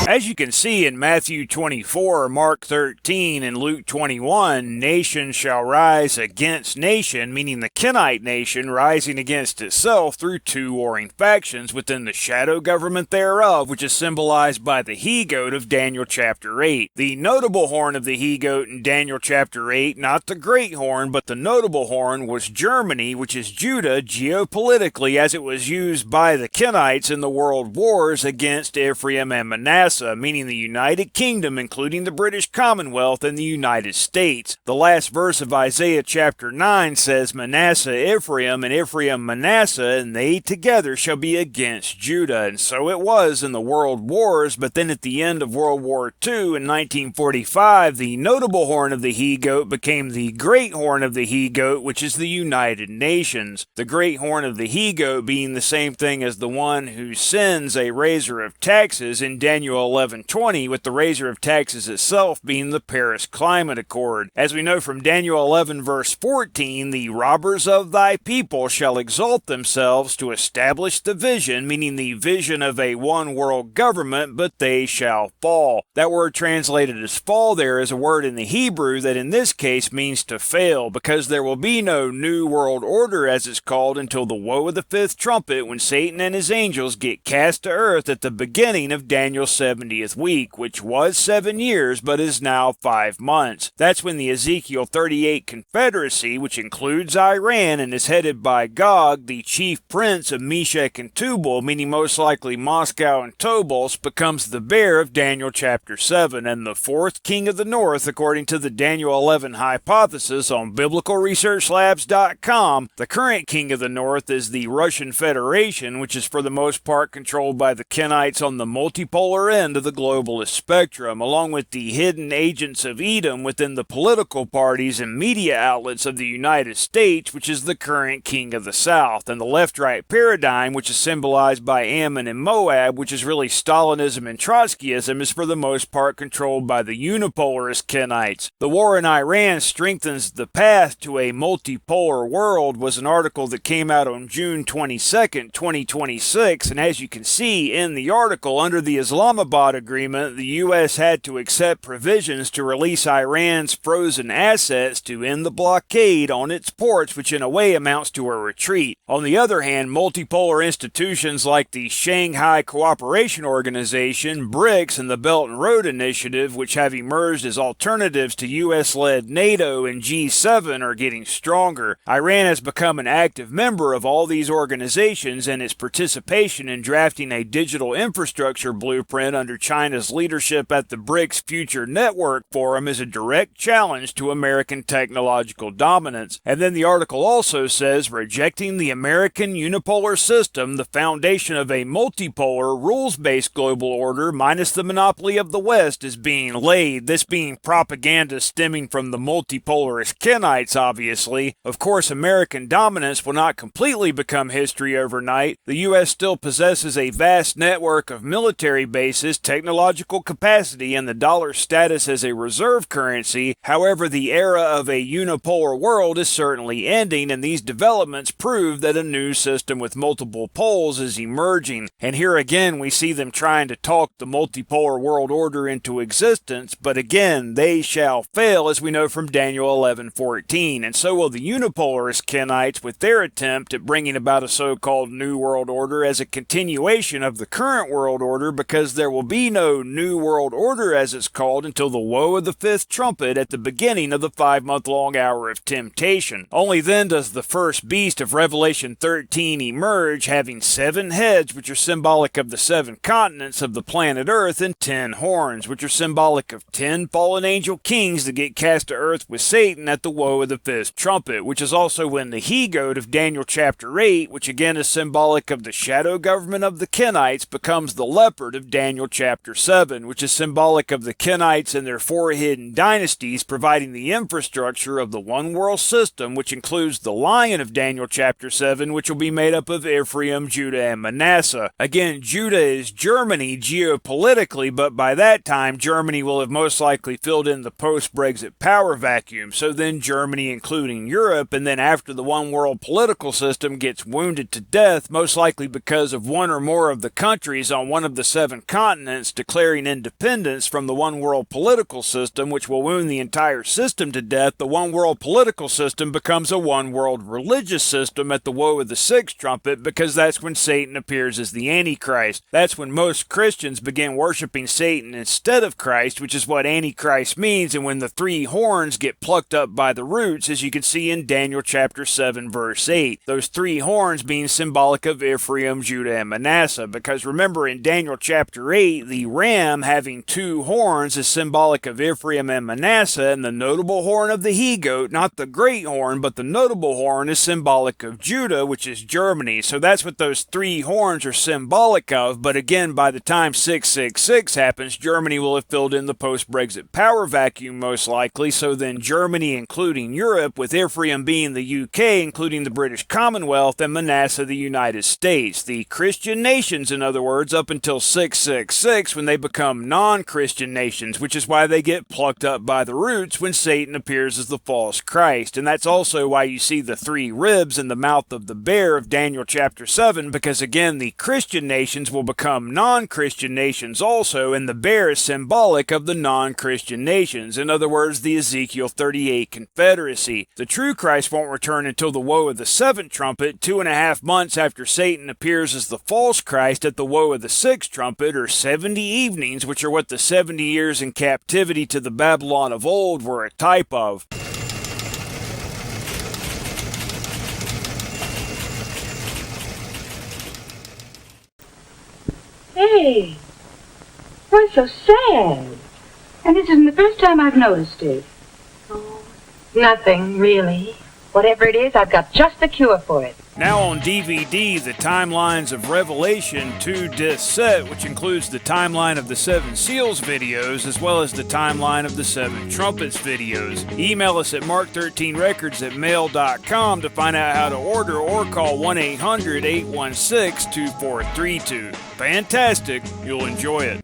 As you can see in Matthew 24, Mark 13, and Luke 21, nation shall rise against nation, meaning the Kenite nation rising against itself through two warring factions within the shadow government thereof, which is symbolized by the he-goat of Daniel chapter 8. The notable horn of the he-goat in Daniel chapter 8, not the great horn, but the notable horn, was Germany, which is Judah geopolitically, as it was used by the Kenites in the world wars against Ephraim and Manasseh, meaning the United Kingdom, including the British Commonwealth and the United States. The last verse of Isaiah chapter 9 says, Manasseh Ephraim, and Ephraim Manasseh, and they together shall be against Judah. And so it was in the world wars, but then at the end of World War II in 1945, the notable horn of the he-goat became the great horn of the he-goat, which is the United Nations. The great horn of the he-goat being the same thing as the one who sends a raiser of taxes in Daniel 11:20, with the raiser of taxes itself being the Paris Climate Accord. As we know from Daniel 11 verse 14, the robbers of thy people shall exalt themselves to establish the vision, meaning the vision of a one world government, but they shall fall. That word translated as fall there is a word in the Hebrew that in this case means to fail, because there will be no new world order as it's called until the woe of the fifth trumpet, when Satan and his angels get cast to earth at the beginning of Daniel's 70th week, which was 7 years but is now 5 months. That's when the Ezekiel 38 Confederacy, which includes Iran and is headed by Gog, the chief prince of Meshech and Tubal, meaning most likely Moscow and Tobolsk, becomes the bear of Daniel chapter 7 and the fourth king of the north according to the Daniel 11 hypothesis on biblicalresearchlabs.com. The current king of the north is the Russian Federation, which is for the most part controlled by the Kenites on the multipolar end of the globalist spectrum, along with the hidden agents of Edom within the political parties and media outlets of the United States, which is the current king of the South, and the left-right paradigm, which is symbolized by Ammon and Moab, which is really Stalinism and Trotskyism, is for the most part controlled by the Unipolarist Kenites. The war in Iran strengthens the path to a multipolar world was an article that came out on June 22nd, 2026, and as you can see in the article, under the Islamabad Agreement, the U.S. had to accept provisions to release Iran's frozen assets to end the blockade on its ports, which in a way amounts to a retreat. On the other hand, multipolar institutions like the Shanghai Cooperation Organization, BRICS, and the Belt and Road Initiative, which have emerged as alternatives to U.S.-led NATO and G7, are getting stronger. Iran has become an active member of all these organizations, and its participation in drafting a digital infrastructure blueprint under China's leadership at the BRICS Future Network Forum is a direct challenge to American technological dominance. And then the article also says, rejecting the American unipolar system, the foundation of a multipolar, rules-based global order minus the monopoly of the West is being laid, this being propaganda stemming from the multipolarist Kenites, obviously. Of course, American dominance will not completely become history overnight. The U.S. still possesses a vast network of military bases, technological capacity, and the dollar's status as a reserve currency. However, the era of a unipolar world is certainly ending, and these developments prove that a new system with multiple poles is emerging. And here again, we see them trying to talk the multipolar world order into existence, but again, they shall fail, as we know from Daniel 11:14. And so will the unipolarist Kenites with their attempt at bringing about a so-called New World Order as a continuation of the current world order, because there will be no New World Order, as it's called, until the woe of the fifth trumpet at the beginning of the 5-month-long hour of temptation. Only then does the first beast of Revelation 13 emerge, having 7 heads, which are symbolic of the 7 continents of the planet Earth, and 10 horns, which are symbolic of 10 fallen angel kings that get cast to earth with Satan at the woe of the fifth trumpet, which is also when the he-goat of Daniel chapter 8, which again is symbolic of the shadow government of the Kenites, becomes the leopard of Daniel chapter 7, which is symbolic of the Kenites and their 4 hidden dynasties, providing the infrastructure of the one world system, which includes the lion of Daniel chapter 7, which will be made up of Ephraim, Judah, and Manasseh. Again, Judah is Germany geopolitically, but by that time, Germany will have most likely filled in the post-Brexit power vacuum. So then Germany, including Europe, and then after the one world political system gets wounded to death, most likely because of one or more of the countries on one of the 7 continents continents declaring independence from the one world political system, which will wound the entire system to death, the one world political system becomes a one world religious system at the woe of the sixth trumpet, because that's when Satan appears as the Antichrist. That's when most Christians begin worshiping Satan instead of Christ, which is what Antichrist means, and when the three horns get plucked up by the roots, as you can see in Daniel chapter 7 verse 8. Those three horns being symbolic of Ephraim, Judah, and Manasseh, because remember in Daniel chapter 8, the ram having two horns is symbolic of Ephraim and Manasseh, and the notable horn of the he-goat, not the great horn, but the notable horn, is symbolic of Judah, which is Germany. So that's what those three horns are symbolic of, but again, by the time 666 happens, Germany will have filled in the post-Brexit power vacuum most likely, so then Germany including Europe, with Ephraim being the UK including the British Commonwealth, and Manasseh the United States. The Christian nations, in other words, up until 666, when they become non-Christian nations, which is why they get plucked up by the roots when Satan appears as the false Christ. And that's also why you see the three ribs in the mouth of the bear of Daniel chapter 7, because again, the Christian nations will become non-Christian nations also, and the bear is symbolic of the non-Christian nations. In other words, the Ezekiel 38 Confederacy. The true Christ won't return until the woe of the seventh trumpet, 2.5 months after Satan appears as the false Christ at the woe of the sixth trumpet, or 70 evenings, which are what the 70 years in captivity to the Babylon of old were a type of. Hey, why so sad? And this isn't the first time I've noticed it. Oh, nothing, really. Whatever it is, I've got just the cure for it. Now on DVD, the Timelines of Revelation 2 disc set, which includes the timeline of the Seven Seals videos, as well as the timeline of the Seven Trumpets videos. Email us at mark13records@mail.com to find out how to order, or call 1-800-816-2432. Fantastic, you'll enjoy it.